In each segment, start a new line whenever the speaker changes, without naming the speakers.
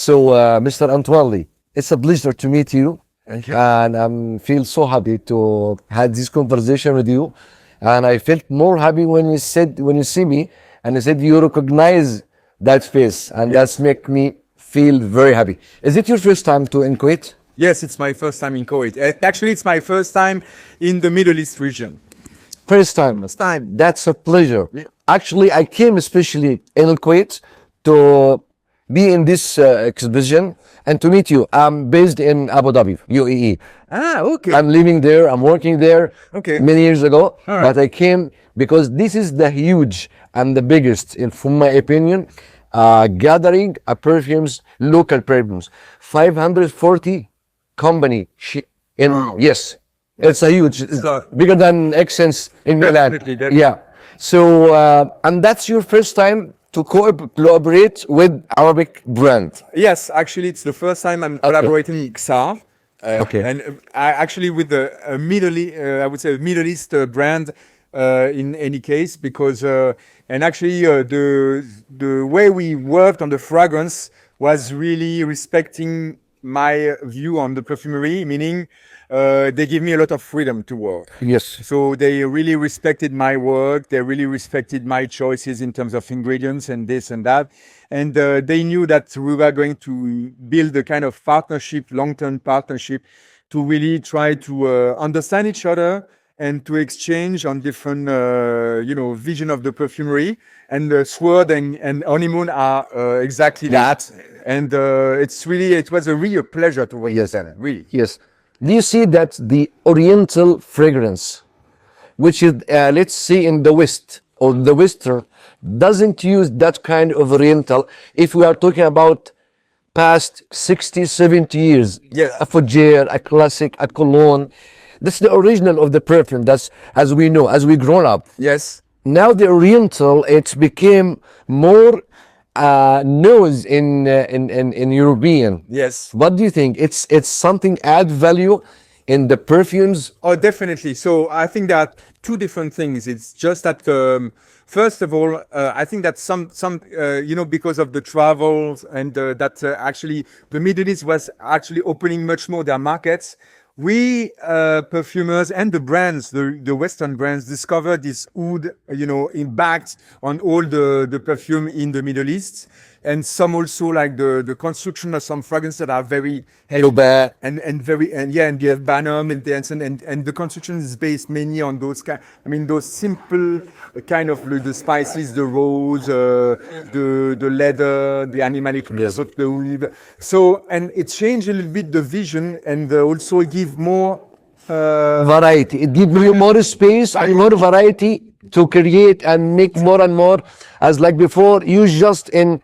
So, Mr. Antoine, it's a pleasure to meet you.
Thank you.
And I feel so happy to have this conversation with you. And I felt more happy when you see me, and you said you recognize that face, and that's make me feel very happy. Is it your first time in Kuwait?
Yes, it's my first time in Kuwait. Actually, it's my first time in the Middle East region.
First time.
First time.
That's a pleasure.
Yeah.
Actually, I came especially in Kuwait to be in this exhibition and to meet you. I'm based in Abu Dhabi, UAE.
Ah, okay.
I'm living there. I'm working there.
Okay.
Many years ago,
All right.
but I came because this is the huge and the biggest, from my opinion, gathering perfumes, local perfumes. 540 company in
Wow.
yes, it's a huge, it's
So-
bigger than Essence in Milan.
Definitely.
Yeah. So and that's your first time to collaborate with Arabic brand.
Yes, actually, it's the first time I'm collaborating with XR.
Okay.
And I actually with a Middle East, I would say a Middle East brand in any case, because and actually the way we worked on the fragrance was really respecting my view on the perfumery, meaning they give me a lot of freedom to work.
Yes.
So they really respected my work. They really respected my choices in terms of ingredients and this and that. And they knew that we were going to build a kind of partnership, long-term partnership, to really try to understand each other and to exchange on different, vision of the perfumery. And Sword and Honeymoon are exactly that. And it was a real pleasure to work with them, really.
Yes. Do you see that the Oriental fragrance, which is, let's say in the West or the Western, doesn't use that kind of Oriental. If we are talking about past 60, 70 years,
Yeah.
a Fougere, a classic, a cologne, that's the original of the perfume. That's as we know, as we grown up.
Yes.
Now the Oriental, it became more knows in European.
Yes.
What do you think? It's something add value in the perfumes.
Oh, definitely. So I think that two different things. It's just that first of all, I think that some because of the travels and that actually the Middle East was actually opening much more their markets. We perfumers and the brands, the Western brands, discovered this oud, impact on all the perfume in the Middle East, and some also like the construction of some fragrances that are very
Hello,
and you have Banum and the construction is based mainly on those those simple kind of the spices, the rose, the leather, the animalic, the olive. So and it changed a little bit the vision and also give more
variety. It gives you more space and more variety to create and make more and more. As like before, you just in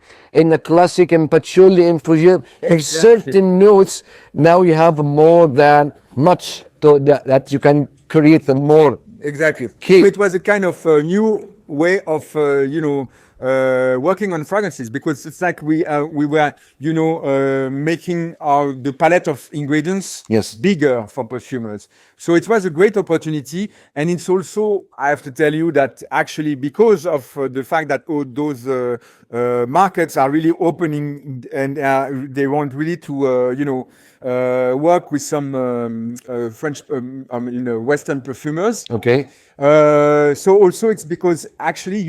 a classic and patchouli and Fougere, certain notes. Now you have more than much to that you can create and more.
Exactly.
Okay.
So it was a kind of new way of working on fragrances, because it's like we were making the palette of ingredients
Yes.
bigger for perfumers. So it was a great opportunity, and it's also, I have to tell you that actually because of the fact that all those markets are really opening and they want really to work with some French, Western perfumers.
Okay.
So also it's because actually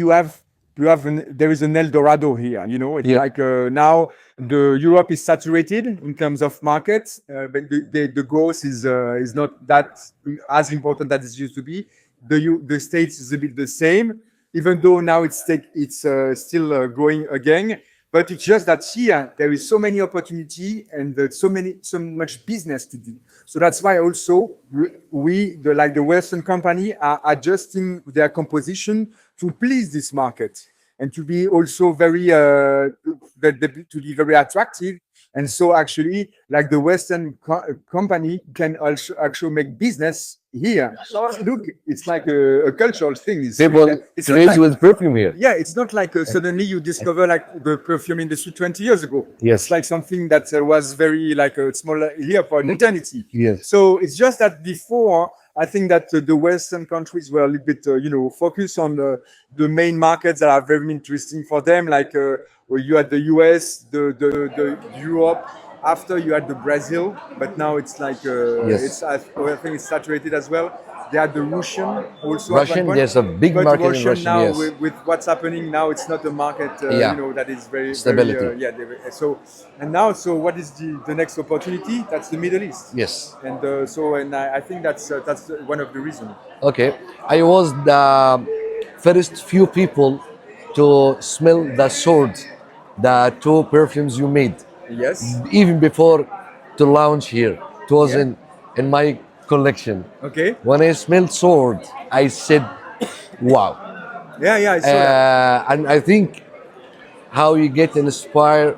there is an El Dorado here, it's
Yeah.
like now the Europe is saturated in terms of markets, but the growth is not that as important as it used to be. The States is a bit the same, even though now it's still growing again. But it's just that here there is so many opportunity and so much business to do. So that's why also the Western company are adjusting their composition to please this market and to be also very to be very attractive. And so actually, like the Western company can also actually make business here. Look, it's like a cultural thing.
People
It's
trade
like,
with perfume here.
yeah, it's not like suddenly you discover like the perfume industry 20 years ago.
Yes.
It's like something that was very like a small here for an eternity.
Yes.
So it's just that before, I think that the Western countries were a little bit, focused on the main markets that are very interesting for them, like Well, you had the US, the Europe. After you had the Brazil, but now it's like
Yes.
I think it's saturated as well. They had the Russian also at one
Russian,
point.
there's a big
But
market in
Russian
Russian,
now
yes.
with what's happening now, it's not a market
Yeah.
that is very
Stability.
very so and now so what is the next opportunity? That's the Middle East.
Yes.
And I think that's one of the reasons.
Okay. I was the first few people to smell the sword, the two perfumes you made,
Yes.
even before to launch here. It was
Yeah.
in my collection.
Okay.
When I smelled sword, I said, wow.
Yeah, I saw that.
And I think how you get inspired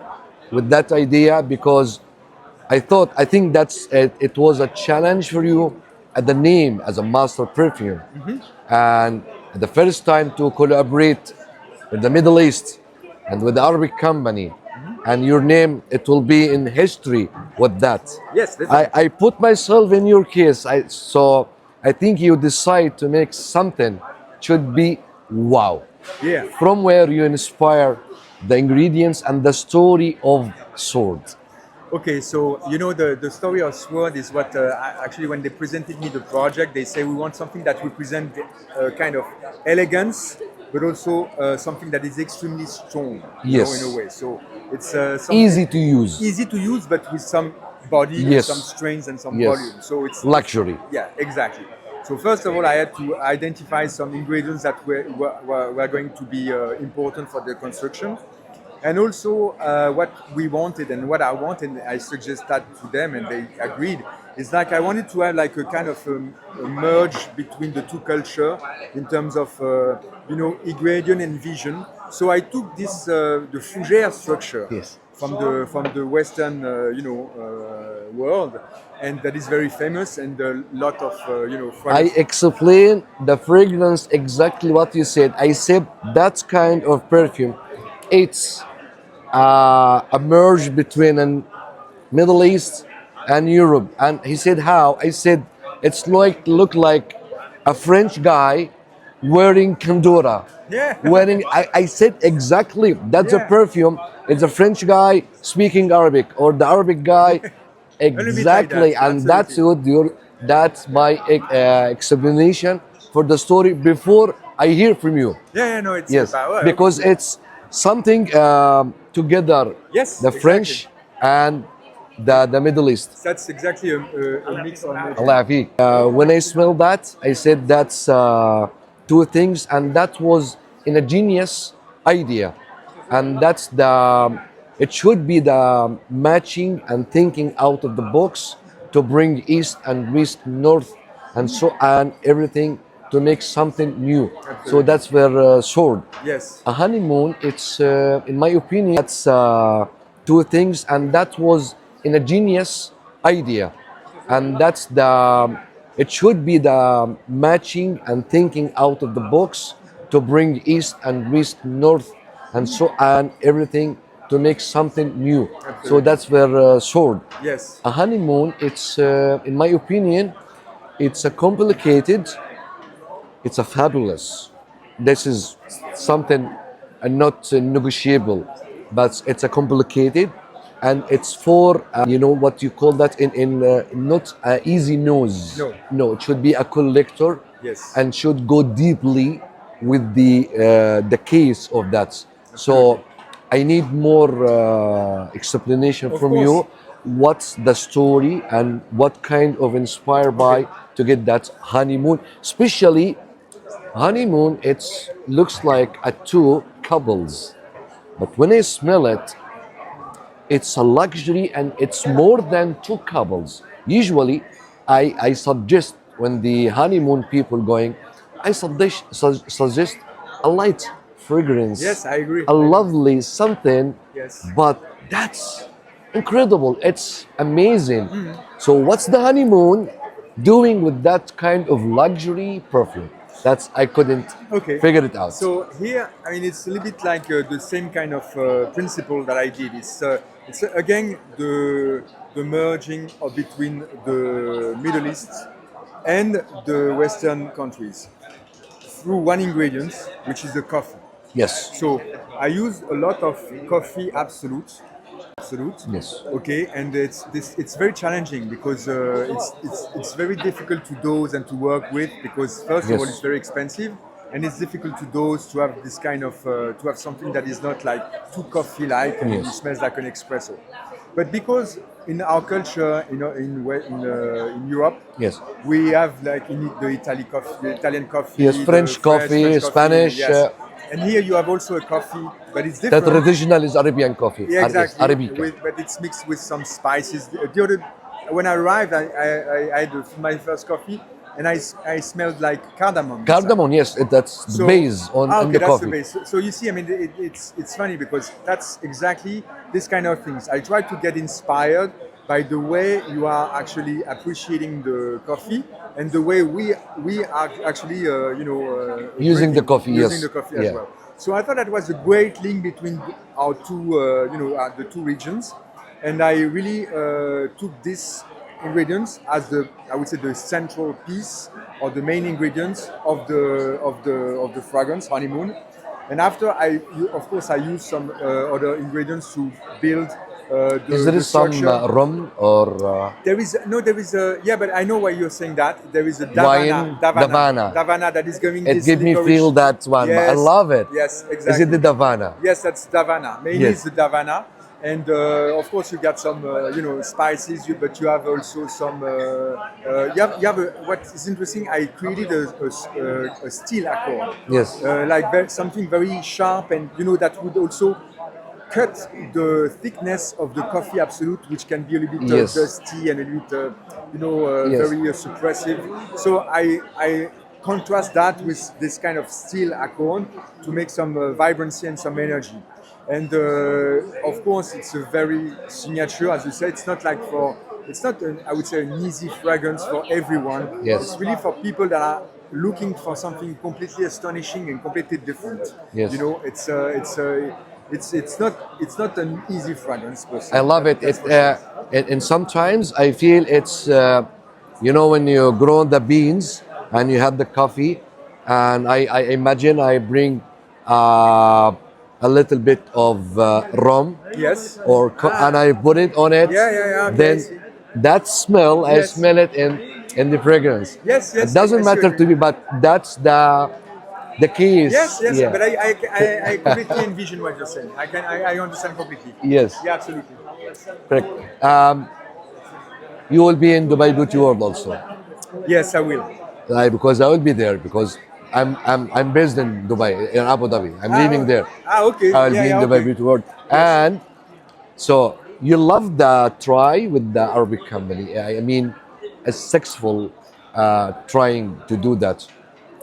with that idea, because I think it was a challenge for you at the name as a master perfume, and the first time to collaborate with the Middle East and with the Arabic company, and your name, it will be in history with that.
Yes, definitely.
I put myself in your case. So I think you decide to make something should be wow.
Yeah.
From where you inspire the ingredients and the story of sword.
Okay, so you know the story of Sword is what actually when they presented me the project, they say we want something that represents kind of elegance, but also something that is extremely strong,
Yes.
in a way. So it's something
Easy to use.
easy to use, but with some body, with
Yes.
some strength and some
Yes.
volume. So it's
Luxury.
yeah, exactly. So first of all, I had to identify some ingredients that were going to be important for the construction. And also, what we wanted and what I wanted, I suggested to them, and they agreed. Is like I wanted to have like a kind of a merge between the two culture in terms of ingredient and vision. So I took this the fougère structure
Yes.
from the Western world, and that is very famous and a lot of
I
fragrance.
explain the fragrance exactly what you said. I said that kind of perfume, it's a merge between an Middle East and Europe. And he said how? I said it's look like a French guy wearing kandora.
Yeah.
Wearing I said exactly that's a
Yeah.
perfume. It's a French guy speaking Arabic or the Arabic guy
bit like
exactly,
that,
and that's
absolutely.
what that's my explanation for the story before I hear from you.
Yeah, no, it's
Yes,
about
because it's something together.
Yes,
The
exactly.
French and the Middle East.
That's exactly a mix on it.
Allah يعافيك. When I smelled that, I said that's two things, and that was in a genius idea, and that's it should be the matching and thinking out of the box to bring east and west, north, and everything to make something new. So that's where sword.
Yes.
A honeymoon, it's in my opinion, that's two things, and that was in a genius idea, and that's it should be the matching and thinking out of the box to bring east and west, north, and everything to make something new. So that's where sword.
Yes.
A honeymoon, it's in my opinion, it's a complicated, it's a fabulous. This is something not negotiable, but it's a complicated, and it's for what you call that in not easy nose.
No.
No, it should be a collector.
Yes.
And should go deeply with the case of that. So I need more explanation
Of
from
course.
you. What's the story and what kind of inspired by to get that honeymoon, especially honeymoon, it looks like a two couples, but when I smell it, it's a luxury and it's more than two couples. Usually, I suggest when the honeymoon people going, I suggest a light fragrance.
Yes, I agree.
A lovely something.
Yes.
But that's incredible. It's amazing. So what's the honeymoon doing with that kind of luxury perfume? That's I couldn't figure it out.
So here, I mean, it's a little bit like the same kind of principle that I did. It's again the merging of between the Middle East and the Western countries through one ingredient, which is the coffee.
Yes.
So I use a lot of coffee absolute.
Yes.
Okay, and it's very challenging because it's very difficult to dose and to work with because first of all
Yes.
it's very expensive and it's difficult to dose to have this kind of to have something that is not like too coffee like and it
Yes.
smells like an espresso. But because in our culture, you know, in Europe,
Yes.
we have like in the Italian coffee,
Yes.
the
French coffee, Spanish.
yes. And here you have also a coffee, but it's
The
different.
traditional is Arabian coffee.
Yeah,
Yes,
exactly.
Arabica.
But it's mixed with some spices. The other, when I arrived, I had my first coffee, and I smelled like cardamom. inside.
Cardamom, yes, that's the base on
okay,
in the
that's
coffee.
the base. So you see, I mean, it's funny because that's exactly this kind of things. I try to get inspired by the way you are actually appreciating the coffee and the way we are actually,
Using the
drinking,
coffee,
using
yes.
the coffee as
Yeah.
well. So I thought that was a great link between our two, the two regions, and I really took these ingredients as I would say, the central piece or the main ingredients of the fragrance Honeymoon. And after of course, I use some other ingredients to build
Is
the
there some
structure.
rum or
There is a yeah, but I know why you're saying that. There is a
wine? Davana.
that is giving
It
this
gives me
licorice.
feel that one, but I
Yes,
love it.
yes,
Is
exactly.
it the Davana?
Yes, that's Davana. Mainly
Yes.
it's the Davana. And of course, you got some, spices, but you have also some. You have what is interesting. I created a steel accord,
Yes.
something very sharp, and that would also cut the thickness of the coffee absolute, which can be a little bit
Yes.
dusty and a little bit,
Yes.
very suppressive. So I contrast that with this kind of steel accord to make some vibrancy and some energy. And of course, it's a very signature, as you said. It's not like it's not, I would say, an easy fragrance for everyone.
Yes.
It's really for people that are looking for something completely astonishing and completely different.
Yes.
It's not an easy fragrance. Per se.
I love it.
That's for sure.
And sometimes I feel it's, when you grow the beans and you have the coffee, and I imagine I bring a little bit of rum
Yes.
or and I put it on it.
Yeah. Okay, I
Then
see.
that smell, I
Yes.
smell it in the fragrance.
Yes.
It doesn't
I see
matter
what
to
you
me,
mean.
but that's the keys.
Yes.
Yeah.
But I completely envision what you're saying. I understand completely.
Yes.
Yeah, absolutely.
Correct. You will be in Dubai Beauty World also,
Yes, I will.
because I will be there because I'm based in Dubai, in Abu Dhabi. I'm living there.
Okay.
I'll be in Dubai
Okay.
Beauty World, and so you love the try with the Arabic company. I mean, a successful trying to do that.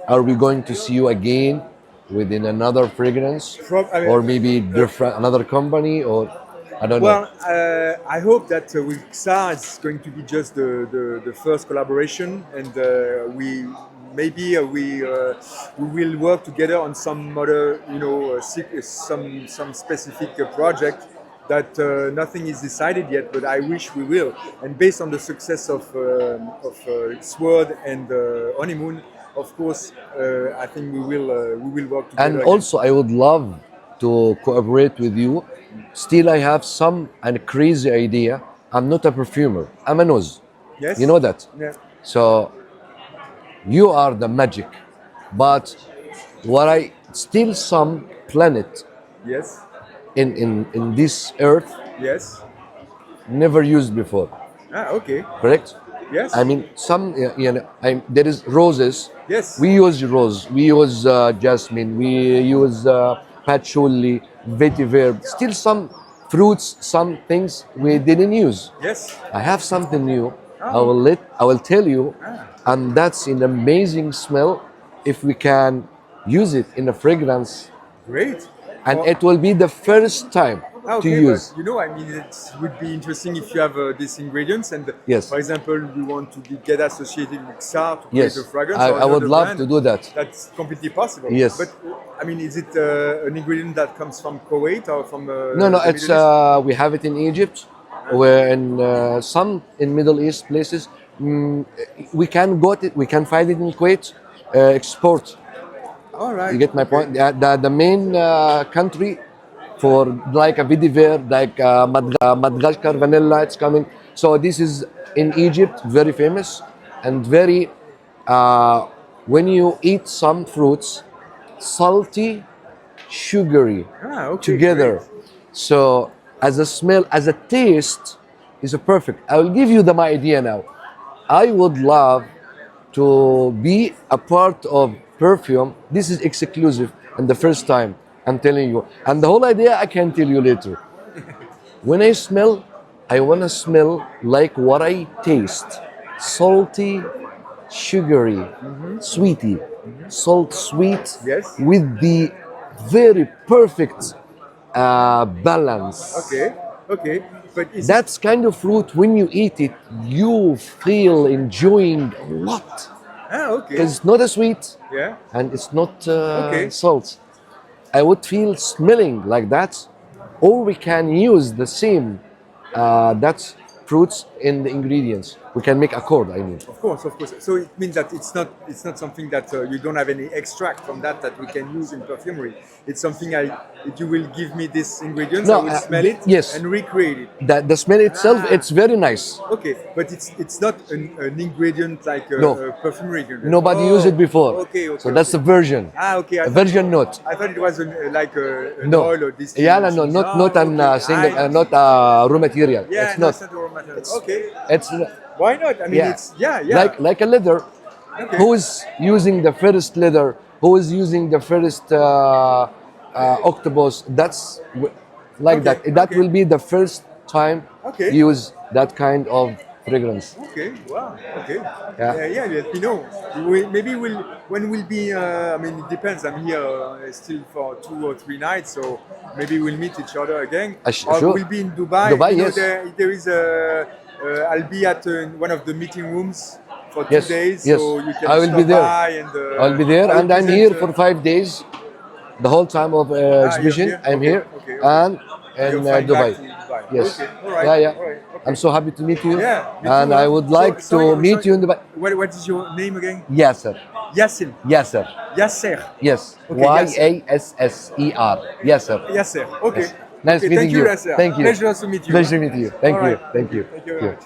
Are we going to see you again within another fragrance, or maybe different another company, or I don't know.
Well, I hope that with XA it's going to be just the first collaboration, and we will work together on some other, some specific project that nothing is decided yet, but I wish we will. And based on the success of Sword and Honeymoon, of course, I think we will work together.
And
again.
also, I would love to cooperate with you. Still, I have a crazy idea. I'm not a perfumer. I'm a nose.
Yes.
You know that.
Yeah.
So you are the magic, but what I still some planet
Yes.
in this earth
Yes.
never used before.
Okay.
Correct?
Yes.
I mean, there is roses.
Yes.
We use rose. We use jasmine. We use patchouli, vetiver. Still some fruits, some things we didn't use.
Yes.
I have something new. I will tell you, and that's an amazing smell. If we can use it in a fragrance,
Great.
and
Well,
it will be the first time to
okay,
use.
but, I mean, it would be interesting if you have these ingredients, and
Yes.
for example, we want to get associated with XAR to create
Yes,
a fragrance.
I
or
would
another
love
brand.
to do that.
That's completely possible.
Yes.
But I mean, is it an ingredient that comes from Kuwait or from?
No,
the
it's
Middle East?
we have it in Egypt, where in some in Middle East places. We can find it in Kuwait, export.
All right.
You get my point? The main country for like a vetiver, like Madagascar vanilla, it's coming. So this is in Egypt, very famous and very. When you eat some fruits, salty, sugary
Okay.
together.
Great.
So as a smell, as a taste, is a perfect. I will give you my idea now. I would love to be a part of perfume. This is exclusive and the first time I'm telling you. And the whole idea I can tell you later. When I smell, I want to smell like what I taste. Salty, sugary, sweety, salt, sweet,
Yes.
with the very perfect balance.
Okay. Okay. But is
That's kind of fruit, when you eat it, you feel enjoying a lot.
okay.
It's not a sweet
Yeah.
and it's not
Okay.
salt. I would feel smelling like that, or we can use the same that's fruits in the ingredients. We can make accord, I mean.
Of course, of course. So it means that it's not something that you don't have any extract from that we can use in perfumery. It's something that you will give me these ingredients.
No,
I will smell it
yes.
and recreate it.
The smell itself, it's very nice.
Okay, but it's not an ingredient like
No.
a perfumery ingredient.
Nobody used it before.
Okay, okay.
So that's the version.
Okay.
A virgin note.
I thought it was like an
No.
oil or this.
Yeah, no, not an single, not raw material.
Yeah,
It's
no,
not.
it's not raw material. Okay.
It's
Why not? I mean,
yeah.
it's yeah.
like a leather.
Okay.
Who is using the first leather? Who is using the first octopus? That's like
Okay,
that. That
okay.
will be the first time
Okay.
use that kind of fragrance.
Okay. Wow. Okay.
Yeah.
Yeah. Let me know. Maybe when we'll be. I mean, it depends. I'm here still for 2 or 3 nights, so maybe we'll meet each other again. Or
sure.
we'll be in Dubai.
Dubai,
You know,
yes.
there is a. I'll be at one of the meeting rooms for 2
Yes,
days,
yes.
so you can
I will
stop
be there.
by and.
I'll be there,
I will
and I'm
present,
here for 5 days. The whole time of exhibition,
here?
I'm
Okay,
here,
okay.
and
You're
in
flying
Dubai.
back to Dubai.
Yes.
Okay. All right.
Yeah, yeah.
All right. Okay.
I'm so happy to meet you.
Yeah, me
and
too,
I
huh?
would like
Sorry,
to meet you in Dubai.
What is your name again?
Yasser.
Yassin.
Yasser.
Yasser.
Yes.
Okay,
Yasser. Yasser.
Yasser. Okay.
Yes. Nice
Okay,
meeting
thank you,
you.
Yasser.
Thank you.
Pleasure to meet you.
Pleasure to meet you. Thank
All
you.
right.
Thank you.
Thank you very much.